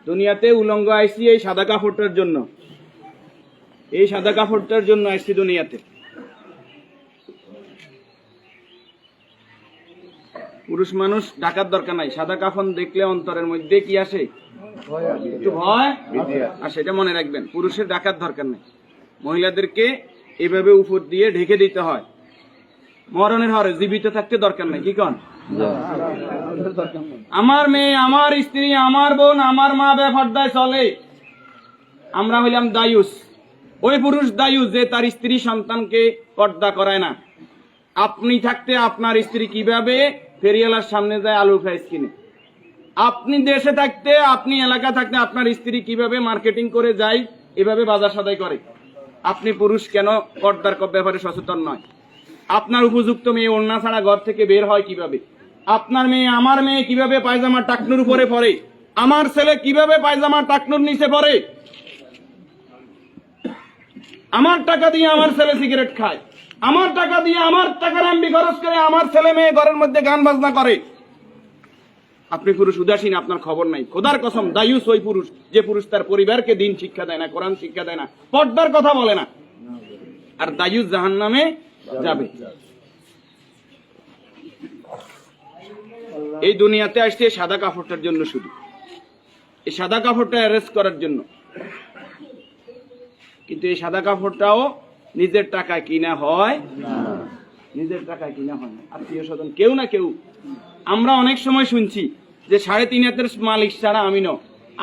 দুনিয়াতে উলঙ্গ আইসি এই সাদা কাপড়টার জন্য, এই সাদা কাপড়টার জন্য আইসি দুনিয়াতে। পুরুষ মানুষ ঢাকার দরকার নাই, সাদা কাফন দেখলে অন্তরের মধ্যে কি আসে? একটু ভয় আসে, এটা মনে রাখবেন। পুরুষের ঢাকার দরকার নেই, মহিলাদেরকে এভাবে উপর দিয়ে ঢেকে দিতে হয়। মরণের হরে জীবিত থাকতে দরকার নাই, কি কন? আমার মেয়ে, আমার স্ত্রী, আমার বোন, আমার মা বেপরদায় চলে, আমরা হইলাম দায়ুস। ওই পুরুষ দায়ুস যে তার স্ত্রী সন্তানকে পর্দা করায় না। আপনি থাকতে আপনার স্ত্রী কিভাবে ফেরিওয়ালার সামনে যায় আলু ফ্রাইস কিনে? আপনি দেশে থাকতে, আপনি এলাকা থাকতে আপনার স্ত্রী কিভাবে মার্কেটিং করে যায়, এভাবে বাজার সদাই করে? আপনি পুরুষ কেন পর্দার ব্যাপারে সচেতন নয়? আপনার উপযুক্ত মেয়ে ওড়না ছাড়া ঘর থেকে বের হয় কিভাবে? আপনার মেয়ে, আমার মেয়ে কিভাবে পায়জামা টাকনুর উপরে পরে? আমার ছেলে কিভাবে পায়জামা টাকনুর নিচে পরে? আমার টাকা দিয়ে আমার ছেলে সিগারেট খায়, আমার টাকা দিয়ে, আমার টাকার এমবি খরচ করে আমার ছেলে মেয়ে ঘরের মধ্যে গান বাজনা করে। আপনি পুরুষ উদাসীন, আপনার খবর নাই। খোদার কসম, দায়ুস ওই পুরুষ যে পুরুষ তার পরিবারকে দিন শিক্ষা দেয় না, কোরআন শিক্ষা দেয় না, পর্দার কথা বলে না। আর দায়ুস জাহান্নামে যাবে। এই দুনিয়াতে আসছে সাদা কাপড়টার জন্য, শুধু এই সাদা কাপড়টা অ্যারেস্ট করার জন্য। কিন্তু এই সাদা কাপড়টাও নিজের টাকায় কিনা হয়, নিজের টাকায় কিনা হয় না, আত্মীয় স্বজন কেউ না কেউ। আমরা অনেক সময় শুনছি যে 3.5 হাতের মালিক ছাড়া আমি ন,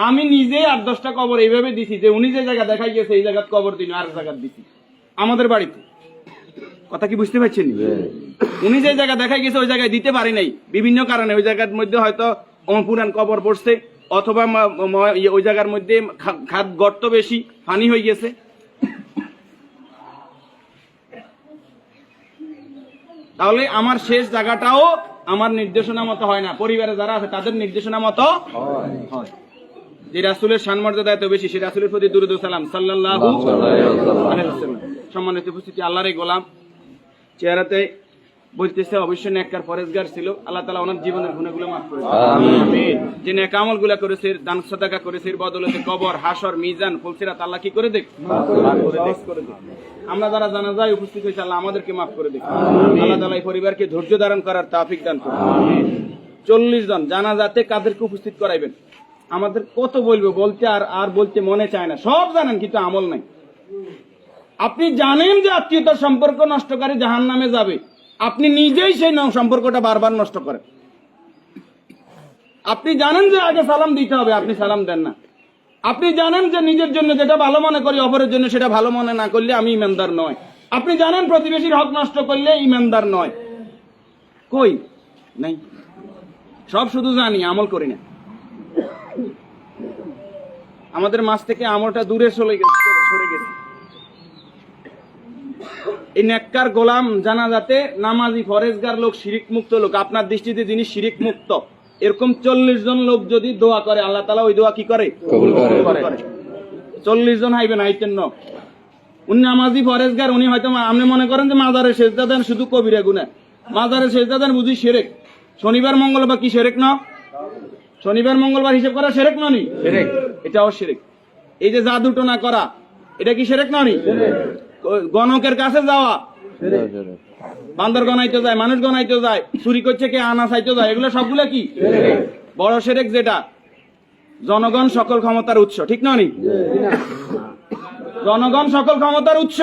আমি নিজে 8-10টা কবর এইভাবে দিছি যে উনি যে জায়গা দেখাই গেছে এই জায়গায় কবর দিন আর জায়গা দিছি আমাদের বাড়িতে। কথা কি বুঝতে পারছেন? উনি যে জায়গা দেখাই গেছে ওই জায়গায় দিতে পারি নাই বিভিন্ন কারণে। ওই জায়গার মধ্যে হয়তো পুরান কবর পড়ছে, অথবা ওই জায়গার মধ্যে খাদ গর্ত বেশি, পানি হয়ে গেছে। তাহলে আমার শেষ জায়গাটাও আমার নির্দেশনা মতো হয় না, পরিবারে যারা আছে তাদের নির্দেশনা মতো হয়। যে রাসূলের শানমর্যাদা এত বেশি, সে রাসূলের প্রতি দুরূদ ও সালাম সাল্লাল্লাহু আলাইহি ওয়াসাল্লাম। সম্মানিত উপস্থিতি, আল্লাহরই গোলাম চেহারাতে বলতেছে অবশ্যই নেককার পরেজগার ছিল। আল্লাহ তাআলা ওনার জীবনের গুনাহগুলো মাফ করে দেন, আমিন। যে নেক আমলগুলো করেছে, দান সাদাকা করেছে, এর বদৌলতে কবর, হাসর, মিজান, ফুলসিরাত আল্লাহ কি করে দেখ, মাফ করে দেখ। আমরা যারা জানাজায় উপস্থিত হয়েছে আল্লাহ আমাদেরকে মাফ করে দেখ। আল্লাহ তাআলা এই পরিবারকে ধৈর্য ধারণ করার তৌফিক দান করুন, আমিন। 40 জন জানাজাতে কাদেরকে উপস্থিত করাইবেন? আমাদের কত বলবো, বলতে আর বলতে মনে চায় না। সব জানেন কিন্তু আমল নাই। আপনি জানেন যে আত্মীয়তার সম্পর্ক নষ্টকারী জাহান্নামে যাবে, আপনি নিজেই সেই সম্পর্কটা বারবার নষ্ট করেন। আপনি জানেন যে আগে সালাম দিতে হবে, আপনি সালাম দেন না। আপনি জানেন যে নিজের জন্য যেটা ভালো মনে করি অপরের জন্য সেটা ভালো মনে না করলে আমি ইমানদার নয়। আপনি জানেন প্রতিবেশীর হক নষ্ট করলে ইমানদার নয়। কই নাই, সব শুধু জানি, আমল করি না। আমাদের মাঝ থেকে আমলটা দূরে সরে গেছে। এই নেককার গোলাম জানাজাতে নামাজি ফরেজগার লোক, শিরিক মুক্ত লোক, আপনার দৃষ্টিতে যিনি শিরিক মুক্ত, এরকম 40 জন লোক যদি দোয়া করে আল্লাহ তাআলা ওই দোয়া কি করে? কবুল করে। 40 জন হাইবেন আইতেন না, উনি নামাজি ফরেজগার, উনি হয়তো আপনি মনে করেন যে মাজারে সেজদা দেন শুধু কবিরা গুনাহ, মাজারে সেজদা দেন বুঝি শিরক। শনিবার মঙ্গলবার কি শিরক না? শনিবার মঙ্গলবার হিসাব করা শিরক না নি? শিরক, এটাও শিরক। এই যে জাদু টোনা করা, এটা কি শিরক না নি? গণকের কাছে যাওয়া, বান্দর গনাইতে যায়, মানুষ গনাইতে যায়, চুরি করছে কে, আনা চাইতে যায়, এগুলো সবগুলো কি বড় শিরক? যেটা জনগণ সকল ক্ষমতার উৎস, ঠিক না নি? জনগণ সকল ক্ষমতার উৎস,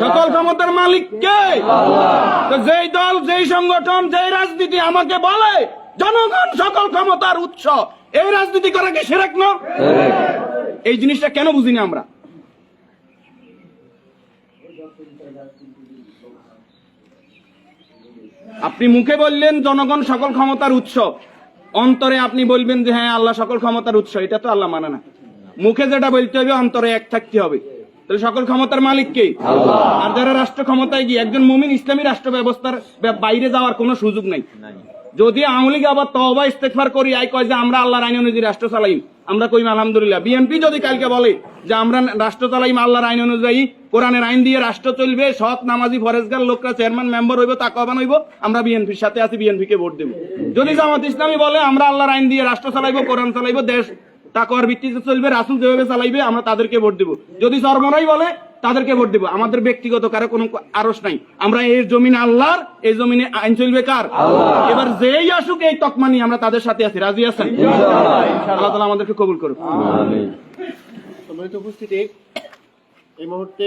সকল ক্ষমতার মালিক কে? তো যেই দল, যেই সংগঠন, যেই রাজনীতি আমাকে বলে জনগণ সকল ক্ষমতার উৎস, এই রাজনীতি করা কি শিরক না? এই জিনিসটা কেন বুঝি না আমরা? আপনি মুখে বললেন জনগণ সকল ক্ষমতার উৎস, অন্তরে আপনি বলবেন যে হ্যাঁ আল্লাহ সকল ক্ষমতার উৎস, এটা তো আল্লাহ মানে না। মুখে যেটা বলতে হবে অন্তরে এক থাকতে হবে। তাহলে সকল ক্ষমতার মালিক কে? আল্লাহ। আর যারা রাষ্ট্র ক্ষমতায় গিয়ে, একজন মুমিন ইসলামী রাষ্ট্র ব্যবস্থার বাইরে যাওয়ার কোনো সুযোগ নাই। যদি আওয়ামী লীগ আবার তওবা ইস্তেগফার করি আই কয় যে আমরা আল্লাহর আইন অনুযায়ী রাষ্ট্র চালাইম, আমরা কইম আলহামদুলিল্লাহ। বিএনপি যদি কালকে বলে যে আমরা রাষ্ট্র চালাইম আল্লাহর আইন অনুযায়ী, কোরআনের আইন দিয়ে রাষ্ট্র চলবে, সৎ নামাজি ফরেজগার লোকরা চেয়ারম্যান মেম্বার হইব, তাকওয়াবান হইব, আমরা বিএনপির সাথে আছি, বিএনপি কে ভোট দেব। যদি জামাত ইসলামী বলে আমরা আল্লাহর আইন দিয়ে রাষ্ট্র চালাইবো, কোরআন চালাইবো, দেশ তাকওয়ার ভিত্তিতে চলবে, রাসূল যেভাবে চালাইবে আমরা তাদেরকে ভোট দেব। যদি চরমরাই বলে তাদেরকে ভোট দেব। আমাদের ব্যক্তিগত কারো কোনো আরস নাই। আমরা এই জমিন আল্লাহর, এই জমিনে আইন চলবে কার? এবার যেই আসুক এই তকমা নিয়ে আমরা তাদের সাথে আছি। রাজি আছেন? আল্লাহ তাআলা আমাদেরকে কবুল করুক। সম্মানিত উপস্থিতি, এই মুহূর্তে